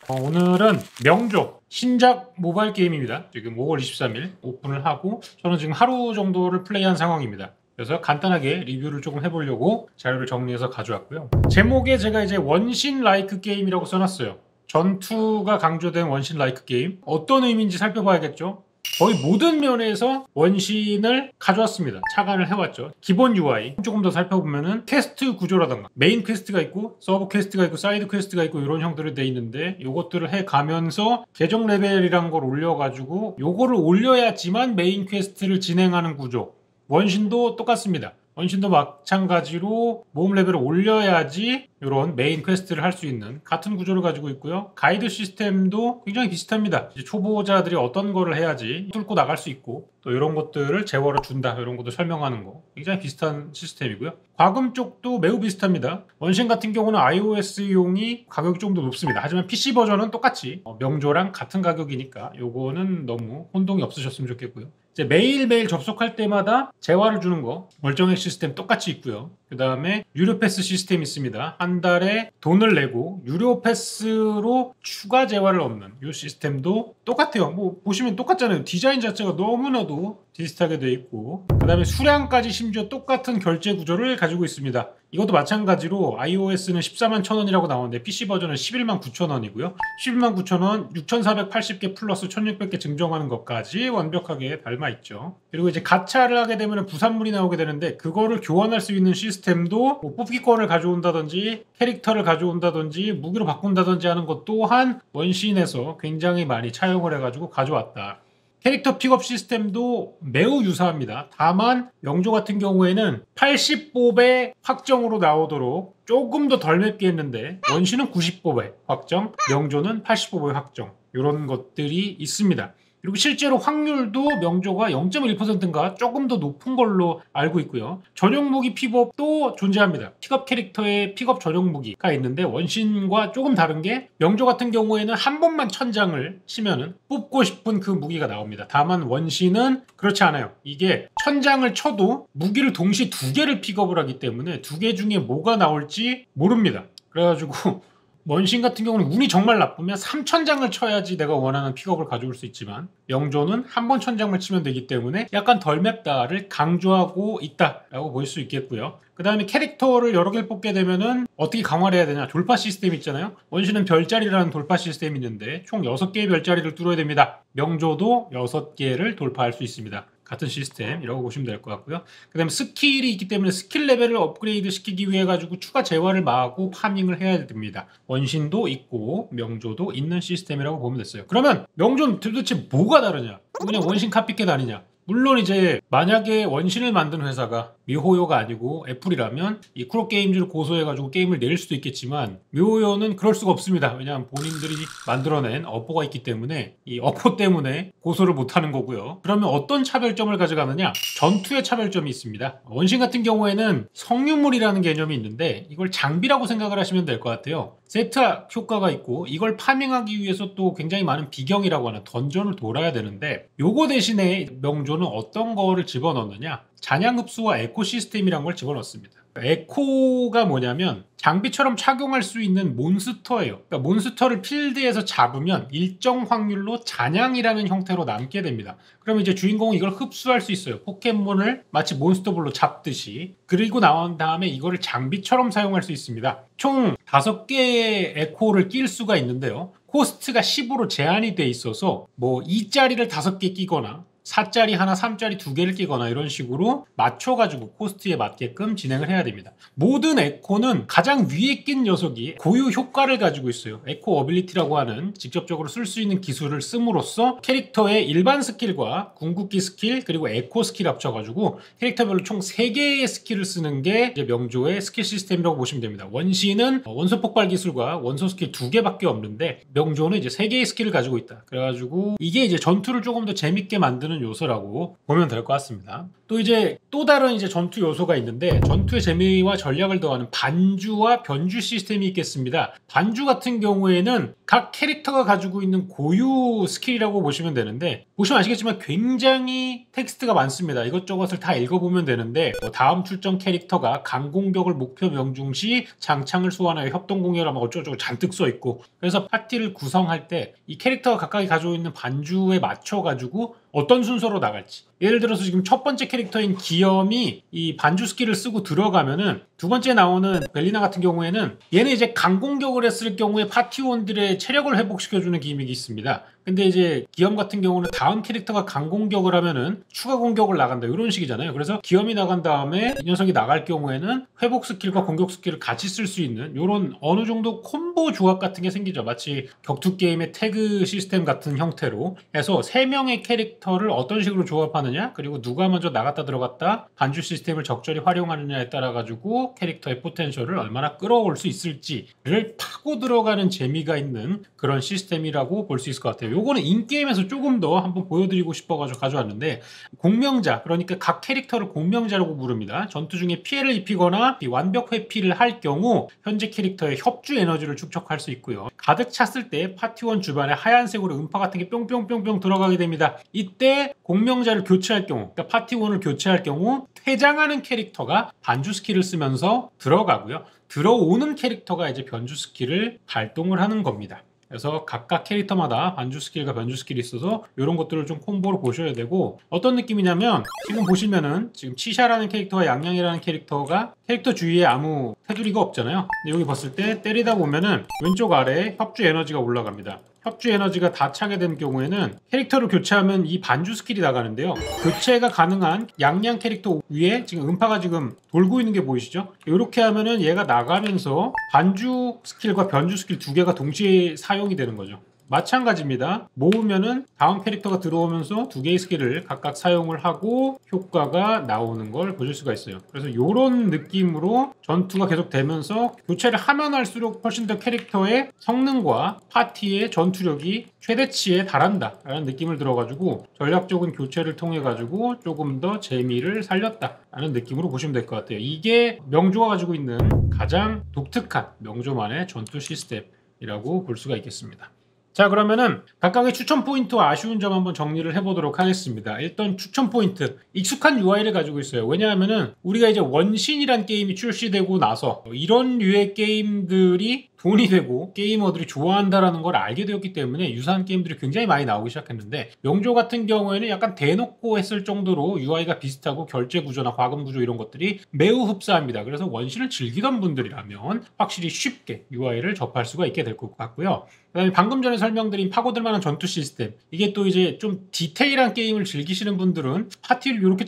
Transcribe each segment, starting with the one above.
오늘은 명조 신작 모바일 게임입니다. 지금 5월 23일 오픈을 하고 저는 지금 하루 정도를 플레이한 상황입니다. 그래서 간단하게 리뷰를 조금 해보려고 자료를 정리해서 가져왔고요. 제목에 제가 이제 원신 라이크 게임이라고 써놨어요. 전투가 강조된 원신 라이크 게임. 어떤 의미인지 살펴봐야겠죠. 거의 모든 면에서 원신을 가져왔습니다. 착안을 해왔죠. 기본 UI 조금 더 살펴보면은 퀘스트 구조라던가 메인 퀘스트가 있고 서브 퀘스트가 있고 사이드 퀘스트가 있고 이런 형태로 돼 있는데 요것들을 해가면서 계정 레벨이란 걸 올려가지고 요거를 올려야지만 메인 퀘스트를 진행하는 구조. 원신도 똑같습니다. 원신도 마찬가지로 모험 레벨을 올려야지 이런 메인 퀘스트를 할 수 있는 같은 구조를 가지고 있고요. 가이드 시스템도 굉장히 비슷합니다. 이제 초보자들이 어떤 거를 해야지 뚫고 나갈 수 있고 또 이런 것들을 제어를 준다 이런 것도 설명하는 거 굉장히 비슷한 시스템이고요. 과금 쪽도 매우 비슷합니다. 원신 같은 경우는 iOS용이 가격이 좀 더 높습니다. 하지만 PC 버전은 똑같이 명조랑 같은 가격이니까 요거는 너무 혼동이 없으셨으면 좋겠고요. 이제 매일매일 접속할 때마다 재화를 주는 거 월정액 시스템 똑같이 있고요. 그 다음에 유료 패스 시스템이 있습니다. 한 달에 돈을 내고 유료 패스로 추가 재화를 얻는 이 시스템도 똑같아요. 뭐 보시면 똑같잖아요. 디자인 자체가 너무나도 비슷하게 되어 있고 그 다음에 수량까지 심지어 똑같은 결제 구조를 가지고 있습니다. 이것도 마찬가지로 iOS는 14만 1,000원이라고 나오는데 PC 버전은 11만 9,000원이고요. 11만 9,000원 6,480개 플러스 1,600개 증정하는 것까지 완벽하게 닮아있죠. 그리고 이제 가차를 하게 되면 부산물이 나오게 되는데 그거를 교환할 수 있는 시스템도 뭐 뽑기권을 가져온다든지 캐릭터를 가져온다든지 무기로 바꾼다든지 하는 것 또한 원신에서 굉장히 많이 차용을 해가지고 가져왔다. 캐릭터 픽업 시스템도 매우 유사합니다. 다만 명조 같은 경우에는 80봅의 확정으로 나오도록 조금 더 덜 맵게 했는데 원신은 90봅의 확정, 명조는 80봅의 확정 이런 것들이 있습니다. 그리고 실제로 확률도 명조가 0.1%인가 조금 더 높은 걸로 알고 있고요. 전용 무기 픽업도 존재합니다. 픽업 캐릭터의 픽업 전용 무기가 있는데 원신과 조금 다른 게 명조 같은 경우에는 한 번만 천장을 치면은 뽑고 싶은 그 무기가 나옵니다. 다만 원신은 그렇지 않아요. 이게 천장을 쳐도 무기를 동시에 두 개를 픽업을 하기 때문에 두 개 중에 뭐가 나올지 모릅니다. 그래가지고 원신 같은 경우는 운이 정말 나쁘면 3천장을 쳐야지 내가 원하는 픽업을 가져올 수 있지만 명조는 한 번 천장만 치면 되기 때문에 약간 덜 맵다를 강조하고 있다라고 볼 수 있겠고요. 그 다음에 캐릭터를 여러 개를 뽑게 되면은 어떻게 강화를 해야 되냐. 돌파 시스템 있잖아요. 원신은 별자리라는 돌파 시스템이 있는데 총 6개의 별자리를 뚫어야 됩니다. 명조도 6개를 돌파할 수 있습니다. 같은 시스템이라고 보시면 될 것 같고요. 그 다음에 스킬이 있기 때문에 스킬 레벨을 업그레이드 시키기 위해 가지고 추가 재화를 마고 파밍을 해야 됩니다. 원신도 있고 명조도 있는 시스템이라고 보면 됐어요. 그러면 명조는 도대체 뭐가 다르냐? 그냥 원신 카피캣 아니냐? 물론 이제 만약에 원신을 만든 회사가 미호요가 아니고 애플이라면 이 쿠로게임즈를 고소해가지고 게임을 낼 수도 있겠지만 미호요는 그럴 수가 없습니다. 왜냐하면 본인들이 만들어낸 어포가 있기 때문에 이 어포 때문에 고소를 못하는 거고요. 그러면 어떤 차별점을 가져가느냐? 전투의 차별점이 있습니다. 원신 같은 경우에는 성유물이라는 개념이 있는데 이걸 장비라고 생각을 하시면 될 것 같아요. 세트 효과가 있고 이걸 파밍하기 위해서 또 굉장히 많은 비경이라고 하는 던전을 돌아야 되는데 요거 대신에 명조는 어떤 거를 집어넣느냐? 잔향 흡수와 에코 시스템이란 걸 집어넣습니다. 에코가 뭐냐면 장비처럼 착용할 수 있는 몬스터예요. 그러니까 몬스터를 필드에서 잡으면 일정 확률로 잔향이라는 형태로 남게 됩니다. 그러면 이제 주인공은 이걸 흡수할 수 있어요. 포켓몬을 마치 몬스터볼로 잡듯이. 그리고 나온 다음에 이거를 장비처럼 사용할 수 있습니다. 총 5개의 에코를 낄 수가 있는데요. 코스트가 10으로 제한이 돼 있어서 뭐 2짜리를 5개 끼거나 4짜리 하나, 3짜리 2개를 끼거나 이런 식으로 맞춰가지고 코스트에 맞게끔 진행을 해야 됩니다. 모든 에코는 가장 위에 낀 녀석이 고유 효과를 가지고 있어요. 에코 어빌리티라고 하는 직접적으로 쓸 수 있는 기술을 씀으로써 캐릭터의 일반 스킬과 궁극기 스킬 그리고 에코 스킬 합쳐가지고 캐릭터별로 총 3개의 스킬을 쓰는 게 이제 명조의 스킬 시스템이라고 보시면 됩니다. 원신은 원소 폭발 기술과 원소 스킬 2개밖에 없는데 명조는 이제 3개의 스킬을 가지고 있다. 그래가지고 이게 이제 전투를 조금 더 재밌게 만드는 요소라고 보면 될 것 같습니다. 또 이제 또 다른 이제 전투 요소가 있는데 전투의 재미와 전략을 더하는 반주와 변주 시스템이 있겠습니다. 반주 같은 경우에는 각 캐릭터가 가지고 있는 고유 스킬이라고 보시면 되는데 보시면 아시겠지만 굉장히 텍스트가 많습니다. 이것저것을 다 읽어보면 되는데 다음 출전 캐릭터가 강공격을 목표 명중 시 장창을 소환하여 협동공격을 하면 어쩌고저쩌고 잔뜩 써있고 그래서 파티를 구성할 때 이 캐릭터가 각각이 가지고 있는 반주에 맞춰가지고 어떤 순서로 나갈지 예를 들어서 지금 첫 번째 캐릭터인 기염이 이 반주 스킬을 쓰고 들어가면은 두 번째 나오는 벨리나 같은 경우에는 얘는 이제 강공격을 했을 경우에 파티원들의 체력을 회복시켜주는 기믹이 있습니다. 근데 이제 기염 같은 경우는 다음 캐릭터가 강공격을 하면은 추가 공격을 나간다 이런 식이잖아요. 그래서 기염이 나간 다음에 이 녀석이 나갈 경우에는 회복 스킬과 공격 스킬을 같이 쓸 수 있는 이런 어느 정도 콤보 조합 같은 게 생기죠. 마치 격투 게임의 태그 시스템 같은 형태로 해서 3명의 캐릭터를 어떤 식으로 조합하느냐 그리고 누가 먼저 나갔다 들어갔다 반주 시스템을 적절히 활용하느냐에 따라 가지고 캐릭터의 포텐셜을 얼마나 끌어올 수 있을지를 파고 들어가는 재미가 있는 그런 시스템이라고 볼 수 있을 것 같아요. 요거는 인게임에서 조금 더 한번 보여드리고 싶어가지고 가져왔는데 공명자 그러니까 각 캐릭터를 공명자라고 부릅니다. 전투 중에 피해를 입히거나 완벽 회피를 할 경우 현재 캐릭터의 협주 에너지를 축적할 수 있고요. 가득 찼을 때 파티원 주변에 하얀색으로 음파 같은 게 뿅뿅뿅뿅 들어가게 됩니다. 이때 공명자를 교체할 경우 그러니까 파티원을 교체할 경우 퇴장하는 캐릭터가 반주 스킬을 쓰면서 들어가고요. 들어오는 캐릭터가 이제 변주 스킬을 발동을 하는 겁니다. 그래서 각각 캐릭터마다 반주 스킬과 변주 스킬이 있어서 이런 것들을 좀 콤보로 보셔야 되고 어떤 느낌이냐면 지금 보시면은 지금 치샤라는 캐릭터와 양양이라는 캐릭터가 캐릭터 주위에 아무 테두리가 없잖아요. 근데 여기 봤을 때 때리다 보면은 왼쪽 아래에 협주 에너지가 올라갑니다. 협주 에너지가 다 차게 된 경우에는 캐릭터를 교체하면 이 반주 스킬이 나가는데요. 교체가 가능한 양양 캐릭터 위에 지금 음파가 지금 돌고 있는 게 보이시죠? 이렇게 하면은 얘가 나가면서 반주 스킬과 변주 스킬 두 개가 동시에 사용이 되는 거죠. 마찬가지입니다. 모으면은 다음 캐릭터가 들어오면서 두 개의 스킬을 각각 사용을 하고 효과가 나오는 걸 보실 수가 있어요. 그래서 이런 느낌으로 전투가 계속 되면서 교체를 하면 할수록 훨씬 더 캐릭터의 성능과 파티의 전투력이 최대치에 달한다 라는 느낌을 들어가지고 전략적인 교체를 통해 가지고 조금 더 재미를 살렸다 라는 느낌으로 보시면 될 것 같아요. 이게 명조가 가지고 있는 가장 독특한 명조만의 전투 시스템이라고 볼 수가 있겠습니다. 자 그러면은 각각의 추천 포인트와 아쉬운 점 한번 정리를 해보도록 하겠습니다. 일단 추천 포인트 익숙한 UI를 가지고 있어요. 왜냐하면은 우리가 이제 원신이란 게임이 출시되고 나서 이런 류의 게임들이 돈이 되고 게이머들이 좋아한다라는 걸 알게 되었기 때문에 유사한 게임들이 굉장히 많이 나오기 시작했는데 명조 같은 경우에는 약간 대놓고 했을 정도로 UI가 비슷하고 결제 구조나 과금 구조 이런 것들이 매우 흡사합니다. 그래서 원신을 즐기던 분들이라면 확실히 쉽게 UI를 접할 수가 있게 될 것 같고요. 그다음에 방금 전에 설명드린 파고들 만한 전투 시스템 이게 또 이제 좀 디테일한 게임을 즐기시는 분들은 파티를 이렇게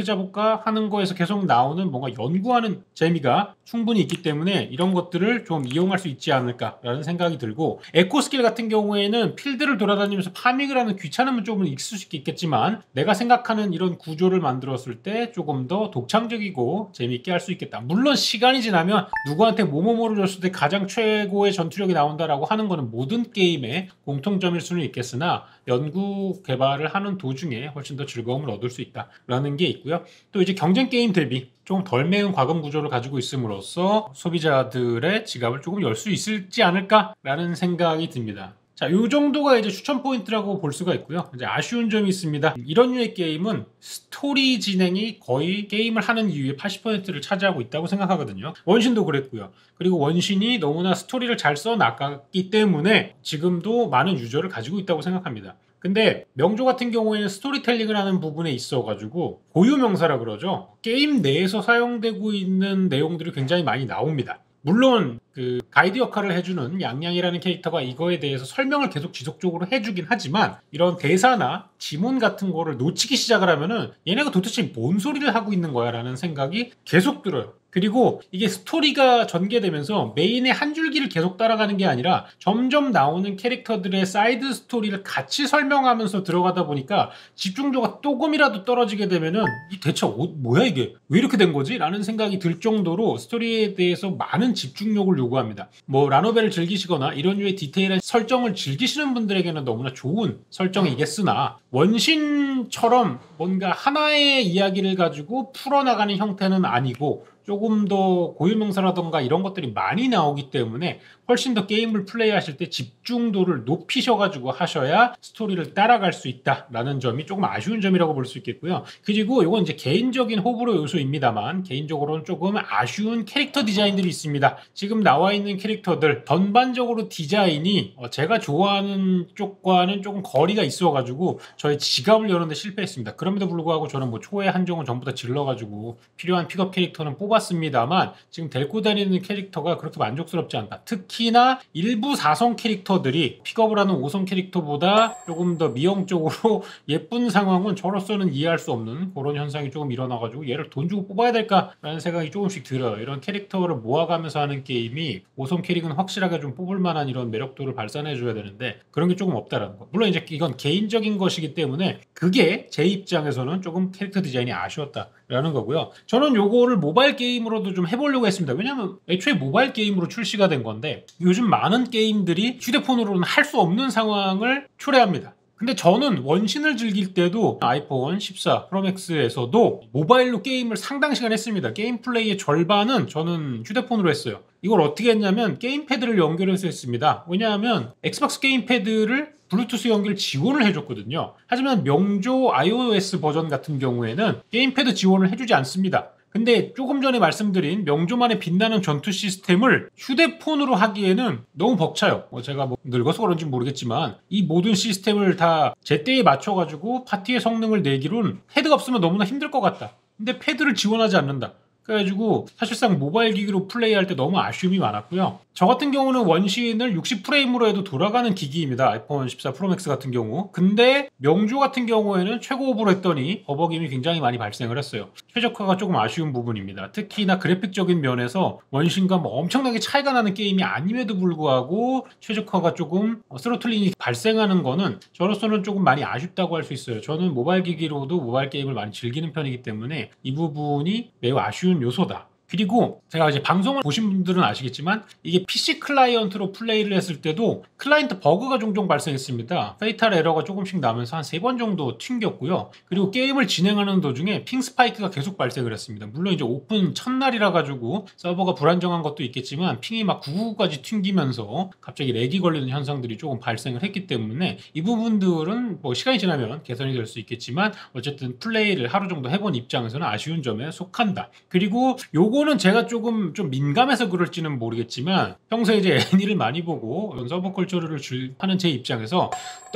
짜볼까 하는 거에서 계속 나오는 뭔가 연구하는 재미가 충분히 있기 때문에 이런 것들을 좀 이용할 수 있지 않을까라는 생각이 들고 에코 스킬 같은 경우에는 필드를 돌아다니면서 파밍을 하는 귀찮음은 조금 있을 수 있겠지만 내가 생각하는 이런 구조를 만들었을 때 조금 더 독창적이고 재미있게 할 수 있겠다. 물론 시간이 지나면 누구한테 뭐뭐뭐를 줬을 때 가장 최고의 전투력이 나온다라고 하는 거는 모든 게임의 공통점일 수는 있겠으나 연구 개발을 하는 도중에 훨씬 더 즐거움을 얻을 수 있다라는 게 있고요. 또 이제 경쟁 게임 대비 좀 덜 매운 과금 구조를 가지고 있음으로써 소비자들의 지갑을 조금 열 수 있을지 않을까라는 생각이 듭니다. 자, 요 정도가 이제 추천 포인트라고 볼 수가 있고요. 이제 아쉬운 점이 있습니다. 이런 류의 게임은 스토리 진행이 거의 게임을 하는 이유의 80%를 차지하고 있다고 생각하거든요. 원신도 그랬고요. 그리고 원신이 너무나 스토리를 잘 써나갔기 때문에 지금도 많은 유저를 가지고 있다고 생각합니다. 근데 명조 같은 경우에는 스토리텔링을 하는 부분에 있어가지고 고유명사라 그러죠. 게임 내에서 사용되고 있는 내용들이 굉장히 많이 나옵니다. 물론 그 가이드 역할을 해주는 양양이라는 캐릭터가 이거에 대해서 설명을 계속 지속적으로 해주긴 하지만 이런 대사나 지문 같은 거를 놓치기 시작을 하면은 얘네가 도대체 뭔 소리를 하고 있는 거야 라는 생각이 계속 들어요. 그리고 이게 스토리가 전개되면서 메인의 한 줄기를 계속 따라가는 게 아니라 점점 나오는 캐릭터들의 사이드 스토리를 같이 설명하면서 들어가다 보니까 집중도가 조금이라도 떨어지게 되면은 이 대체 뭐야 이게 왜 이렇게 된 거지? 라는 생각이 들 정도로 스토리에 대해서 많은 집중력을 요구합니다. 뭐 라노벨을 즐기시거나 이런 류의 디테일한 설정을 즐기시는 분들에게는 너무나 좋은 설정이겠으나 원신처럼 뭔가 하나의 이야기를 가지고 풀어나가는 형태는 아니고 조금 더 고유명사라던가 이런 것들이 많이 나오기 때문에 훨씬 더 게임을 플레이하실 때 집중도를 높이셔가지고 하셔야 스토리를 따라갈 수 있다라는 점이 조금 아쉬운 점이라고 볼 수 있겠고요. 그리고 이건 이제 개인적인 호불호 요소입니다만 개인적으로는 조금 아쉬운 캐릭터 디자인들이 있습니다. 지금 나와 있는 캐릭터들 전반적으로 디자인이 제가 좋아하는 쪽과는 조금 거리가 있어가지고 저의 지갑을 여는데 실패했습니다. 그럼에도 불구하고 저는 뭐 초회 한정은 전부 다 질러가지고 필요한 픽업 캐릭터는 뽑았습니다만 지금 데리고 다니는 캐릭터가 그렇게 만족스럽지 않다. 특히나 일부 4성 캐릭터들이 픽업을 하는 5성 캐릭터보다 조금 더 미형적으로 예쁜 상황은 저로서는 이해할 수 없는 그런 현상이 조금 일어나가지고 얘를 돈 주고 뽑아야 될까라는 생각이 조금씩 들어요. 이런 캐릭터를 모아가면서 하는 게임이 5성 캐릭은 확실하게 좀 뽑을 만한 이런 매력도를 발산해줘야 되는데 그런 게 조금 없다라는 거. 물론 이제 이건 개인적인 것이기 때문에 그게 제 입장에서는 조금 캐릭터 디자인이 아쉬웠다라는 거고요. 저는 요거를 모바일 게임으로도 좀 해보려고 했습니다. 왜냐면 애초에 모바일 게임으로 출시가 된 건데 요즘 많은 게임들이 휴대폰으로는 할 수 없는 상황을 초래합니다. 근데 저는 원신을 즐길 때도 아이폰 14 프로맥스에서도 모바일로 게임을 상당 시간 했습니다. 게임 플레이의 절반은 저는 휴대폰으로 했어요. 이걸 어떻게 했냐면 게임패드를 연결해서 했습니다. 왜냐하면 엑스박스 게임패드를 블루투스 연결 지원을 해줬거든요. 하지만 명조 iOS 버전 같은 경우에는 게임패드 지원을 해주지 않습니다. 근데 조금 전에 말씀드린 명조만의 빛나는 전투 시스템을 휴대폰으로 하기에는 너무 벅차요. 제가 뭐 늙어서 그런지 모르겠지만 이 모든 시스템을 다 제때에 맞춰가지고 파티의 성능을 내기로는 패드가 없으면 너무나 힘들 것 같다. 근데 패드를 지원하지 않는다. 그래가지고 사실상 모바일 기기로 플레이할 때 너무 아쉬움이 많았고요. 저 같은 경우는 원신을 60프레임으로 해도 돌아가는 기기입니다. 아이폰 14 프로맥스 같은 경우. 근데 명조 같은 경우에는 최고 오버로 했더니 버벅임이 굉장히 많이 발생을 했어요. 최적화가 조금 아쉬운 부분입니다. 특히나 그래픽적인 면에서 원신과 뭐 엄청나게 차이가 나는 게임이 아님에도 불구하고 최적화가 조금 스로틀링이 발생하는 거는 저로서는 조금 많이 아쉽다고 할 수 있어요. 저는 모바일 기기로도 모바일 게임을 많이 즐기는 편이기 때문에 이 부분이 매우 아쉬운 요소다. 그리고 제가 이제 방송을 보신 분들은 아시겠지만 이게 PC 클라이언트로 플레이를 했을 때도 클라이언트 버그가 종종 발생했습니다. 페이탈 에러가 조금씩 나면서 한 3번 정도 튕겼고요. 그리고 게임을 진행하는 도중에 핑 스파이크가 계속 발생을 했습니다. 물론 이제 오픈 첫날이라 가지고 서버가 불안정한 것도 있겠지만 핑이 막 999까지 튕기면서 갑자기 렉이 걸리는 현상들이 조금 발생을 했기 때문에 이 부분들은 뭐 시간이 지나면 개선이 될 수 있겠지만 어쨌든 플레이를 하루 정도 해본 입장에서는 아쉬운 점에 속한다. 그리고 요거는 제가 조금 좀 민감해서 그럴지는 모르겠지만 평소에 이제 애니를 많이 보고 서브컬처를 하는 제 입장에서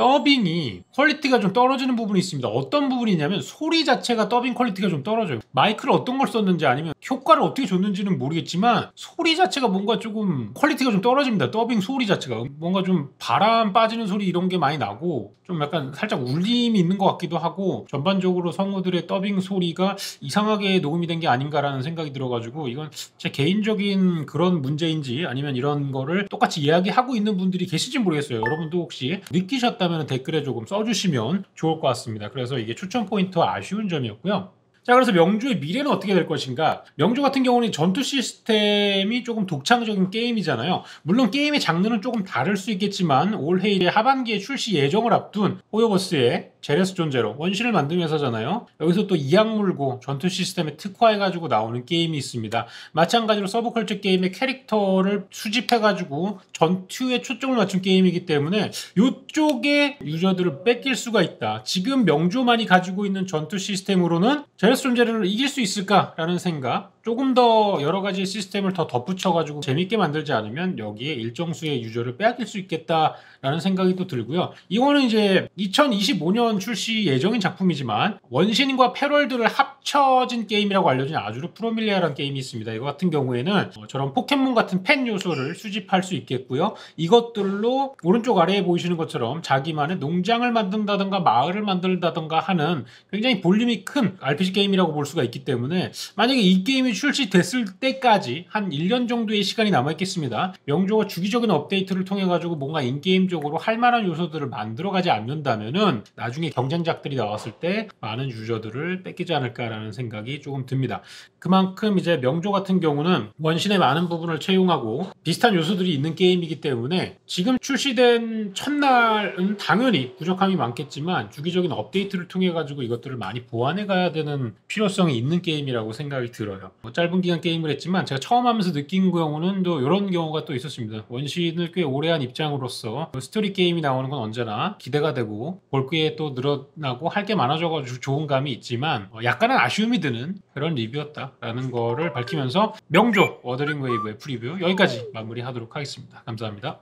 더빙이 퀄리티가 좀 떨어지는 부분이 있습니다. 어떤 부분이냐면 소리 자체가 더빙 퀄리티가 좀 떨어져요. 마이크를 어떤 걸 썼는지 아니면 효과를 어떻게 줬는지는 모르겠지만 소리 자체가 뭔가 조금 퀄리티가 좀 떨어집니다. 더빙 소리 자체가 뭔가 좀 바람 빠지는 소리 이런 게 많이 나고 좀 약간 살짝 울림이 있는 것 같기도 하고 전반적으로 성우들의 더빙 소리가 이상하게 녹음이 된 게 아닌가라는 생각이 들어가지고 이건 제 개인적인 그런 문제인지 아니면 이런 거를 똑같이 이야기하고 있는 분들이 계실지 모르겠어요. 여러분도 혹시 느끼셨다면 댓글에 조금 써주시면 좋을 것 같습니다. 그래서 이게 추천 포인트와 아쉬운 점이었고요. 자, 그래서 명조의 미래는 어떻게 될 것인가? 명조 같은 경우는 전투 시스템이 조금 독창적인 게임이잖아요. 물론 게임의 장르는 조금 다를 수 있겠지만 올해의 하반기에 출시 예정을 앞둔 호요버스의 제레스 존제로 원신을 만든 회사잖아요. 여기서 또 이악 물고 전투 시스템에 특화해가지고 나오는 게임이 있습니다. 마찬가지로 서브컬처 게임의 캐릭터를 수집해가지고 전투에 초점을 맞춘 게임이기 때문에 이쪽에 유저들을 뺏길 수가 있다. 지금 명조만이 가지고 있는 전투 시스템으로는 제레스 존제를 이길 수 있을까라는 생각, 조금 더 여러 가지 시스템을 더 덧붙여가지고 재밌게 만들지 않으면 여기에 일정 수의 유저를 빼앗길 수 있겠다라는 생각이 또 들고요. 이거는 이제 2025년 출시 예정인 작품이지만 원신과 패럴들을 합쳐진 게임이라고 알려진 아주르 프로밀리아라는 게임이 있습니다. 이거 같은 경우에는 저런 포켓몬 같은 펫 요소를 수집할 수 있겠고요. 이것들로 오른쪽 아래에 보이시는 것처럼 자기만의 농장을 만든다던가 마을을 만든다던가 하는 굉장히 볼륨이 큰 RPG 게임이라고 볼 수가 있기 때문에 만약에 이 게임이 게임이 출시됐을 때까지 한 1년 정도의 시간이 남아있겠습니다. 명조가 주기적인 업데이트를 통해 가지고 뭔가 인게임적으로 할 만한 요소들을 만들어가지 않는다면은 나중에 경쟁작들이 나왔을 때 많은 유저들을 뺏기지 않을까라는 생각이 조금 듭니다. 그만큼 이제 명조 같은 경우는 원신의 많은 부분을 채용하고 비슷한 요소들이 있는 게임이기 때문에 지금 출시된 첫날은 당연히 부족함이 많겠지만 주기적인 업데이트를 통해 가지고 이것들을 많이 보완해 가야 되는 필요성이 있는 게임이라고 생각이 들어요. 짧은 기간 게임을 했지만 제가 처음 하면서 느낀 경우는 또 이런 경우가 또 있었습니다. 원신을 꽤 오래 한 입장으로서 스토리 게임이 나오는 건 언제나 기대가 되고 볼 게 또 늘어나고 할 게 많아져가지고 좋은 감이 있지만 약간은 아쉬움이 드는 그런 리뷰였다라는 거를 밝히면서 명조 워더링 웨이브의 프리뷰 여기까지 마무리하도록 하겠습니다. 감사합니다.